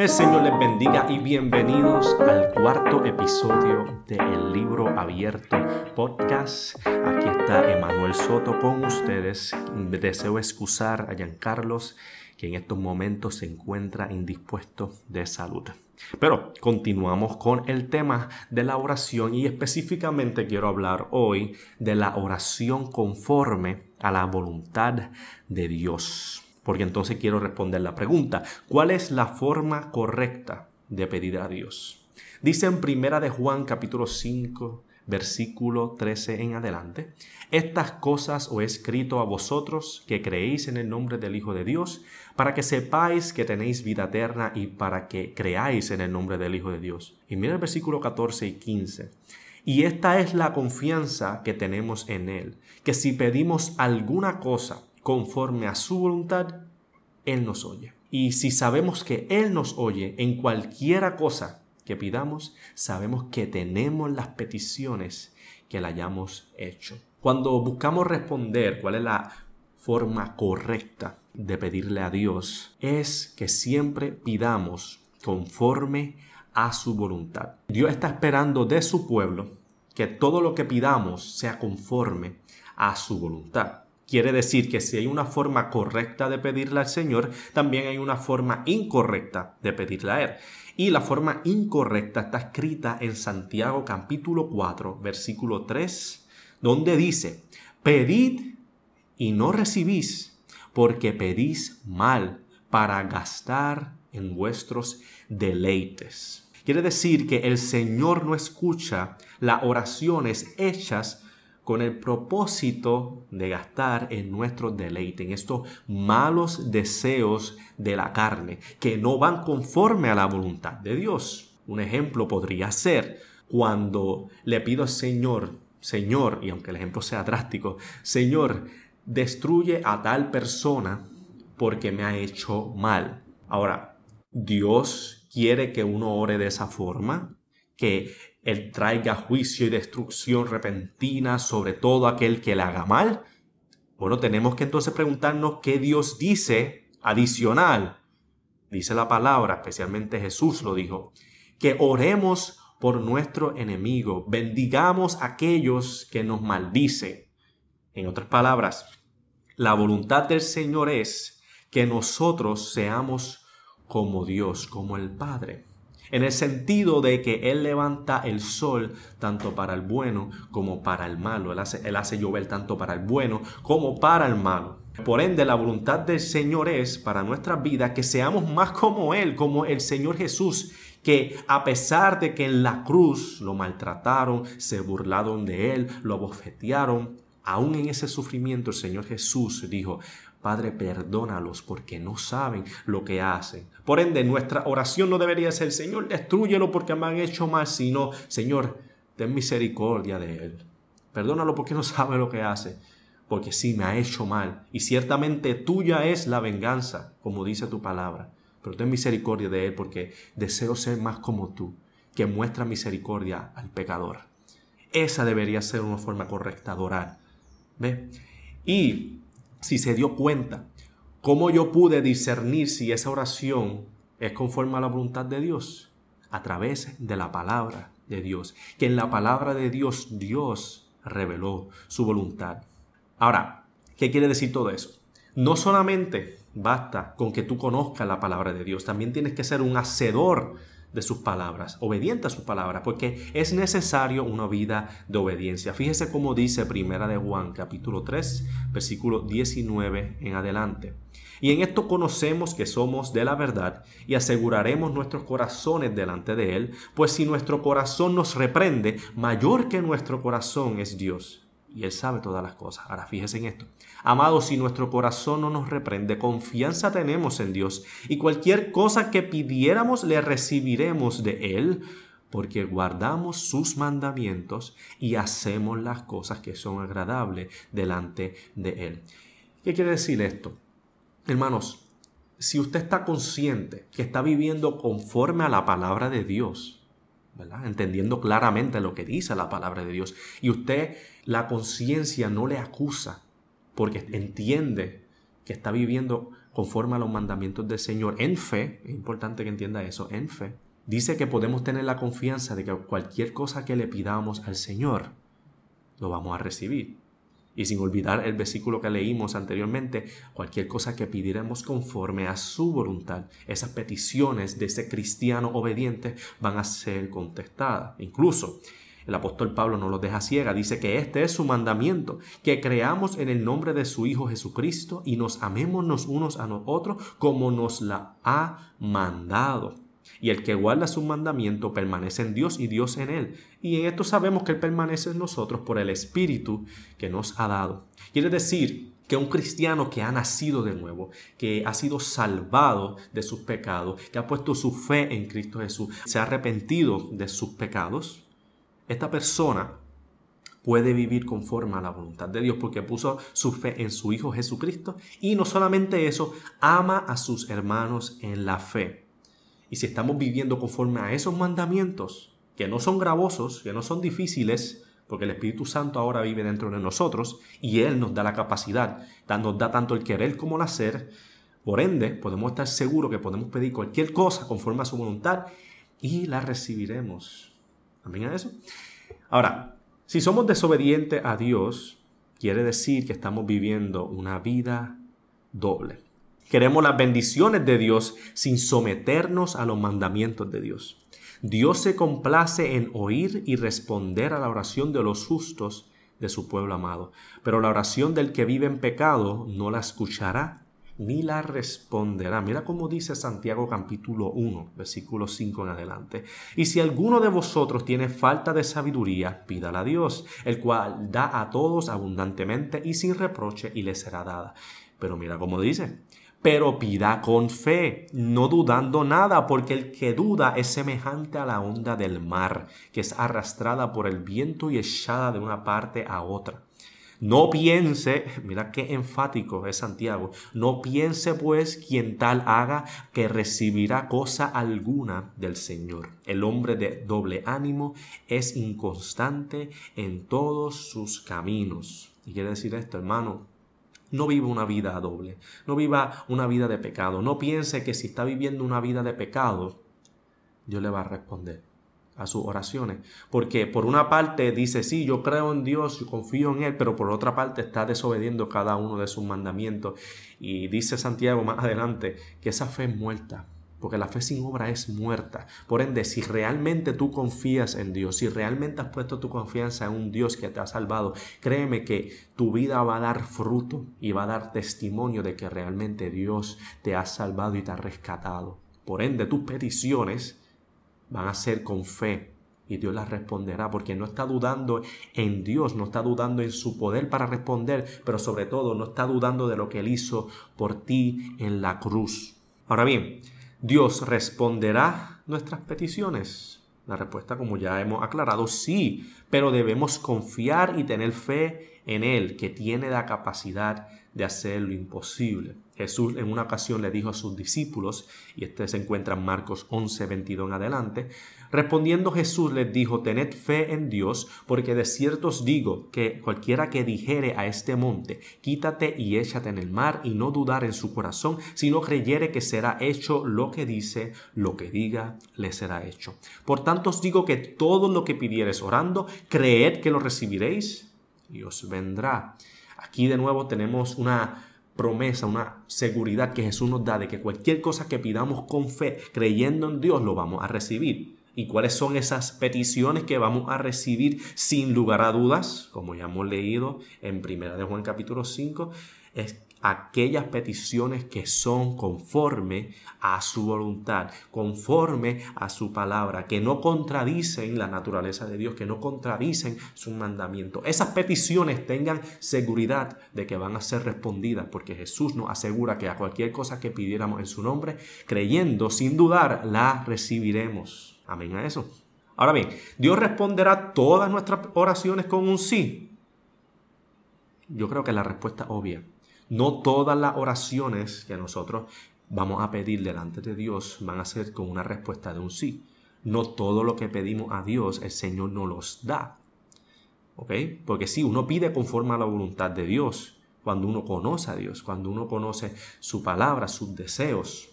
El Señor les bendiga y bienvenidos al cuarto episodio de El Libro Abierto Podcast. Aquí está Emanuel Soto con ustedes. Deseo excusar a Giancarlos, que en estos momentos se encuentra indispuesto de salud. Pero continuamos con el tema de la oración y específicamente quiero hablar hoy de la oración conforme a la voluntad de Dios. Porque entonces quiero responder la pregunta, ¿cuál es la forma correcta de pedir a Dios? Dice en 1 de Juan capítulo 5, versículo 13 en adelante, estas cosas os he escrito a vosotros que creéis en el nombre del Hijo de Dios, para que sepáis que tenéis vida eterna y para que creáis en el nombre del Hijo de Dios. Y mira el versículo 14 y 15. Y esta es la confianza que tenemos en Él, que si pedimos alguna cosa conforme a su voluntad, Él nos oye. Y si sabemos que Él nos oye en cualquiera cosa que pidamos, sabemos que tenemos las peticiones que le hayamos hecho. Cuando buscamos responder cuál es la forma correcta de pedirle a Dios, es que siempre pidamos conforme a su voluntad. Dios está esperando de su pueblo que todo lo que pidamos sea conforme a su voluntad. Quiere decir que si hay una forma correcta de pedirle al Señor, también hay una forma incorrecta de pedirle a Él. Y la forma incorrecta está escrita en Santiago capítulo 4, versículo 3, donde dice, pedid y no recibís, porque pedís mal para gastar en vuestros deleites. Quiere decir que el Señor no escucha las oraciones hechas con el propósito de gastar en nuestro deleite, en estos malos deseos de la carne, que no van conforme a la voluntad de Dios. Un ejemplo podría ser cuando le pido al Señor, y aunque el ejemplo sea drástico, Señor, destruye a tal persona porque me ha hecho mal. Ahora, ¿Dios quiere que uno ore de esa forma? Que Él traiga juicio y destrucción repentina sobre todo aquel que le haga mal. Bueno, tenemos que entonces preguntarnos qué Dios dice adicional. Dice la palabra, especialmente Jesús lo dijo, que oremos por nuestro enemigo, bendigamos a aquellos que nos maldicen. En otras palabras, la voluntad del Señor es que nosotros seamos como Dios, como el Padre. En el sentido de que Él levanta el sol tanto para el bueno como para el malo. Él hace llover tanto para el bueno como para el malo. Por ende, la voluntad del Señor es para nuestras vidas que seamos más como Él, como el Señor Jesús, que a pesar de que en la cruz lo maltrataron, se burlaron de Él, lo abofetearon, aún en ese sufrimiento el Señor Jesús dijo, Padre, perdónalos porque no saben lo que hacen. Por ende, nuestra oración no debería ser, Señor, destrúyelo porque me han hecho mal, sino, Señor, ten misericordia de él. Perdónalo porque no sabe lo que hace, porque sí me ha hecho mal. Y ciertamente tuya es la venganza, como dice tu palabra. Pero ten misericordia de él porque deseo ser más como tú, que muestra misericordia al pecador. Esa debería ser una forma correcta de orar. ¿Ve? Y si se dio cuenta, ¿cómo yo pude discernir si esa oración es conforme a la voluntad de Dios? A través de la palabra de Dios. Que en la palabra de Dios, Dios reveló su voluntad. Ahora, ¿qué quiere decir todo eso? No solamente basta con que tú conozcas la palabra de Dios, también tienes que ser un hacedor de sus palabras, obediente a sus palabras, porque es necesario una vida de obediencia. Fíjese cómo dice 1 de Juan, capítulo 3, versículo 19 en adelante. Y en esto conocemos que somos de la verdad y aseguraremos nuestros corazones delante de Él, pues si nuestro corazón nos reprende, mayor que nuestro corazón es Dios. Y Él sabe todas las cosas. Ahora fíjese en esto. Amados, si nuestro corazón no nos reprende, confianza tenemos en Dios. Y cualquier cosa que pidiéramos le recibiremos de Él, porque guardamos sus mandamientos y hacemos las cosas que son agradables delante de Él. ¿Qué quiere decir esto? Hermanos, si usted está consciente que está viviendo conforme a la palabra de Dios, ¿verdad? Entendiendo claramente lo que dice la palabra de Dios, y usted, la conciencia no le acusa porque entiende que está viviendo conforme a los mandamientos del Señor en fe, es importante que entienda eso, en fe, dice que podemos tener la confianza de que cualquier cosa que le pidamos al Señor, lo vamos a recibir. Y sin olvidar el versículo que leímos anteriormente, cualquier cosa que pidiéramos conforme a su voluntad, esas peticiones de ese cristiano obediente van a ser contestadas. Incluso el apóstol Pablo no los deja ciega, dice que este es su mandamiento, que creamos en el nombre de su Hijo Jesucristo y nos amemos unos a los otros como nos la ha mandado. Y el que guarda su mandamiento permanece en Dios y Dios en él. Y en esto sabemos que él permanece en nosotros por el Espíritu que nos ha dado. Quiere decir que un cristiano que ha nacido de nuevo, que ha sido salvado de sus pecados, que ha puesto su fe en Cristo Jesús, se ha arrepentido de sus pecados, esta persona puede vivir conforme a la voluntad de Dios porque puso su fe en su Hijo Jesucristo y no solamente eso, ama a sus hermanos en la fe. Y si estamos viviendo conforme a esos mandamientos, que no son gravosos, que no son difíciles, porque el Espíritu Santo ahora vive dentro de nosotros y Él nos da la capacidad, nos da tanto el querer como el hacer, por ende podemos estar seguros que podemos pedir cualquier cosa conforme a su voluntad y la recibiremos. ¿Amén a eso? Ahora, si somos desobedientes a Dios, quiere decir que estamos viviendo una vida doble. Queremos las bendiciones de Dios sin someternos a los mandamientos de Dios. Dios se complace en oír y responder a la oración de los justos de su pueblo amado. Pero la oración del que vive en pecado no la escuchará ni la responderá. Mira cómo dice Santiago capítulo 1, versículo 5 en adelante. Y si alguno de vosotros tiene falta de sabiduría, pídala a Dios, el cual da a todos abundantemente y sin reproche y le será dada. Pero mira cómo dice. Pero pida con fe, no dudando nada, porque el que duda es semejante a la onda del mar, que es arrastrada por el viento y echada de una parte a otra. No piense, mira qué enfático es Santiago, no piense pues quien tal haga que recibirá cosa alguna del Señor. El hombre de doble ánimo es inconstante en todos sus caminos. ¿Y quiere decir esto, hermano? No viva una vida doble, no viva una vida de pecado. No piense que si está viviendo una vida de pecado, Dios le va a responder a sus oraciones. Porque por una parte dice, sí, yo creo en Dios, yo confío en Él, pero por otra parte está desobediendo cada uno de sus mandamientos. Y dice Santiago más adelante que esa fe es muerta, porque la fe sin obra es muerta. Por ende, si realmente tú confías en Dios, si realmente has puesto tu confianza en un Dios que te ha salvado, créeme que tu vida va a dar fruto y va a dar testimonio de que realmente Dios te ha salvado y te ha rescatado. Por ende, tus peticiones van a ser con fe y Dios las responderá porque no está dudando en Dios, no está dudando en su poder para responder, pero sobre todo no está dudando de lo que Él hizo por ti en la cruz. Ahora bien, ¿Dios responderá nuestras peticiones? La respuesta, como ya hemos aclarado, sí, pero debemos confiar y tener fe en Él, que tiene la capacidad de hacer lo imposible. Jesús en una ocasión le dijo a sus discípulos, y este se encuentra en Marcos 11, 22 en adelante, respondiendo Jesús les dijo, tened fe en Dios, porque de cierto os digo que cualquiera que dijere a este monte, quítate y échate en el mar, y no dudar en su corazón, sino creyere que será hecho lo que dice, lo que diga, le será hecho. Por tanto os digo que todo lo que pidiereis orando, creed que lo recibiréis, y os vendrá. Aquí de nuevo tenemos una promesa, una seguridad que Jesús nos da de que cualquier cosa que pidamos con fe, creyendo en Dios, lo vamos a recibir. ¿Y cuáles son esas peticiones que vamos a recibir sin lugar a dudas? Como ya hemos leído en 1 de Juan capítulo 5, es aquellas peticiones que son conforme a su voluntad, conforme a su palabra, que no contradicen la naturaleza de Dios, que no contradicen su mandamiento. Esas peticiones tengan seguridad de que van a ser respondidas, porque Jesús nos asegura que a cualquier cosa que pidiéramos en su nombre, creyendo sin dudar, la recibiremos. Amén a eso. Ahora bien, ¿Dios responderá todas nuestras oraciones con un sí? Yo creo que la respuesta es obvia. No todas las oraciones que nosotros vamos a pedir delante de Dios van a ser con una respuesta de un sí. No todo lo que pedimos a Dios, el Señor nos los da. ¿Ok? Porque sí, uno pide conforme a la voluntad de Dios. cuando uno conoce a Dios, cuando uno conoce su palabra, sus deseos.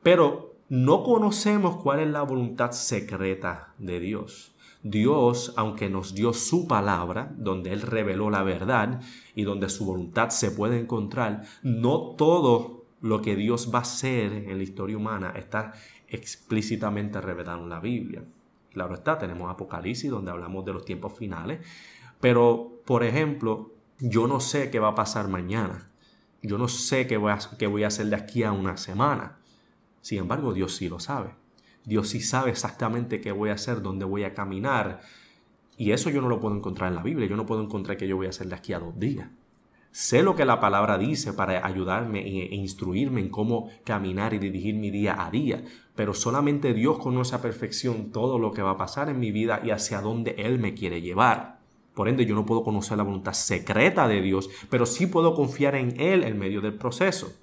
Pero no conocemos cuál es la voluntad secreta de Dios. Dios, aunque nos dio su palabra, donde Él reveló la verdad y donde su voluntad se puede encontrar, no todo lo que Dios va a hacer en la historia humana está explícitamente revelado en la Biblia. Claro está, tenemos Apocalipsis donde hablamos de los tiempos finales, pero, por ejemplo, yo no sé qué va a pasar mañana. Yo no sé qué voy a hacer de aquí a una semana. Sin embargo, Dios sí lo sabe. Dios sí sabe exactamente qué voy a hacer, dónde voy a caminar. Y eso yo no lo puedo encontrar en la Biblia. Yo no puedo encontrar qué yo voy a hacer de aquí a 2 días. Sé lo que la palabra dice para ayudarme e instruirme en cómo caminar y dirigir mi día a día. Pero solamente Dios conoce a perfección todo lo que va a pasar en mi vida y hacia dónde Él me quiere llevar. Por ende, yo no puedo conocer la voluntad secreta de Dios, pero sí puedo confiar en Él en medio del proceso.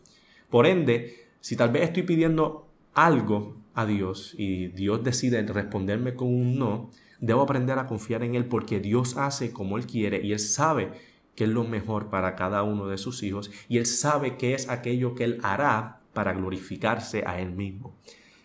Por ende, si tal vez estoy pidiendo algo a Dios y Dios decide responderme con un no, debo aprender a confiar en Él porque Dios hace como Él quiere y Él sabe que es lo mejor para cada uno de sus hijos y Él sabe qué es aquello que Él hará para glorificarse a Él mismo.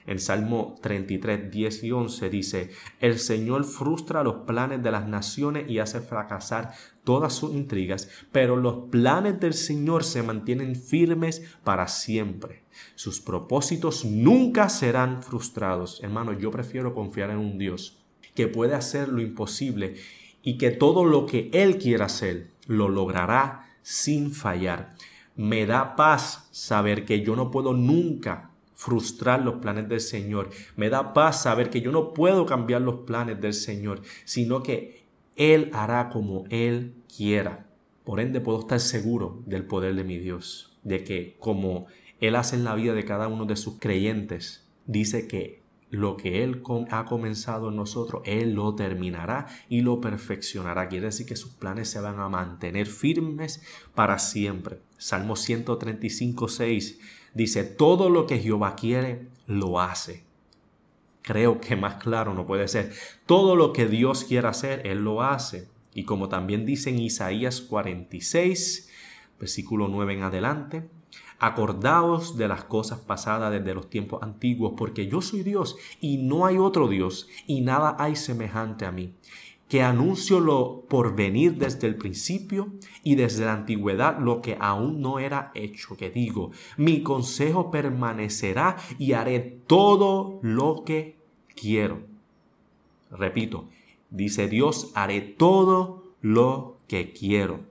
En Salmo 33, 10 y 11 dice: el Señor frustra los planes de las naciones y hace fracasar todas sus intrigas, pero los planes del Señor se mantienen firmes para siempre. Sus propósitos nunca serán frustrados. Hermano, yo prefiero confiar en un Dios que puede hacer lo imposible y que todo lo que Él quiera hacer lo logrará sin fallar. Me da paz saber que yo no puedo nunca frustrar los planes del Señor. Me da paz saber que yo no puedo cambiar los planes del Señor, sino que Él hará como Él quiera. Por ende, puedo estar seguro del poder de mi Dios, de que como Él hace en la vida de cada uno de sus creyentes, dice que lo que Él ha comenzado en nosotros, Él lo terminará y lo perfeccionará. Quiere decir que sus planes se van a mantener firmes para siempre. Salmo 135, 6 dice: todo lo que Jehová quiere, lo hace. Creo que más claro no puede ser. Todo lo que Dios quiere hacer, Él lo hace. Y como también dice en Isaías 46, versículo 9 en adelante: acordaos de las cosas pasadas desde los tiempos antiguos, porque yo soy Dios y no hay otro Dios, y nada hay semejante a mí, que anuncio lo por venir desde el principio y desde la antigüedad lo que aún no era hecho, que digo: mi consejo permanecerá y haré todo lo que quiero. Repito, dice Dios: haré todo lo que quiero.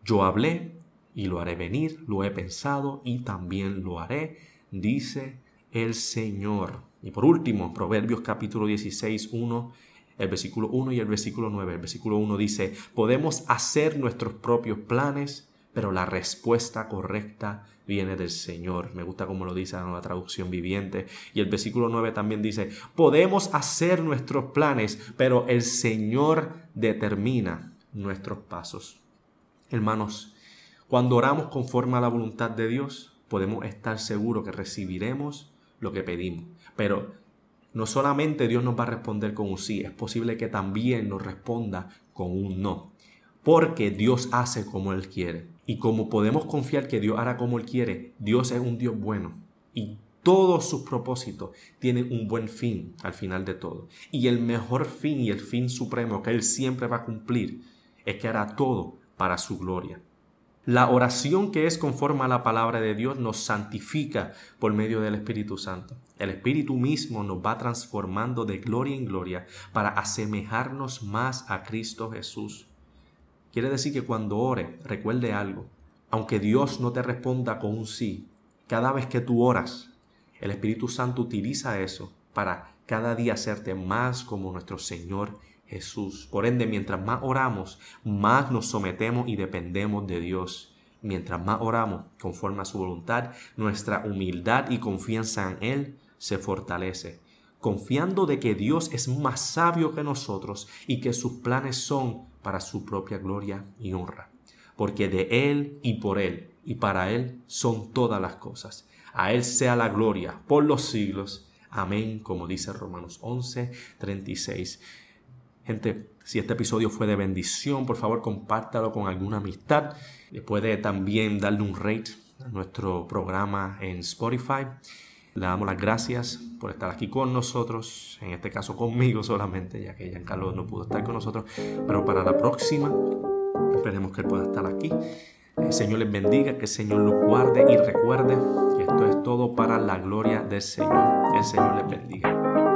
Yo hablé y lo haré venir, lo he pensado y también lo haré, dice el Señor. Y por último, Proverbios capítulo 16, 1, el versículo 1 y el versículo 9. El versículo 1 dice: podemos hacer nuestros propios planes, pero la respuesta correcta viene del Señor. Me gusta como lo dice la Nueva Traducción Viviente. Y el versículo 9 también dice: podemos hacer nuestros planes, pero el Señor determina nuestros pasos. Hermanos, cuando oramos conforme a la voluntad de Dios, podemos estar seguros que recibiremos lo que pedimos. Pero no solamente Dios nos va a responder con un sí, es posible que también nos responda con un no. Porque Dios hace como Él quiere. Y como podemos confiar que Dios hará como Él quiere, Dios es un Dios bueno. Y todos sus propósitos tienen un buen fin al final de todo. Y el mejor fin y el fin supremo que Él siempre va a cumplir es que hará todo para su gloria. La oración que es conforme a la palabra de Dios nos santifica por medio del Espíritu Santo. El Espíritu mismo nos va transformando de gloria en gloria para asemejarnos más a Cristo Jesús. Quiere decir que cuando ore, recuerde algo. Aunque Dios no te responda con un sí, cada vez que tú oras, el Espíritu Santo utiliza eso para cada día hacerte más como nuestro Señor Jesús. Por ende, mientras más oramos, más nos sometemos y dependemos de Dios. Mientras más oramos conforme a su voluntad, nuestra humildad y confianza en Él se fortalece, confiando de que Dios es más sabio que nosotros y que sus planes son para su propia gloria y honra. Porque de Él y por Él y para Él son todas las cosas. A Él sea la gloria por los siglos. Amén, como dice Romanos 11, 36. Gente, si este episodio fue de bendición, por favor compártalo con alguna amistad. Puede también darle un rate a nuestro programa en Spotify. Le damos las gracias por estar aquí con nosotros, en este caso conmigo solamente, ya que Giancarlo no pudo estar con nosotros, pero para la próxima esperemos que él pueda estar aquí. El Señor les bendiga, que el Señor los guarde y recuerde que esto es todo para la gloria del Señor. El Señor les bendiga.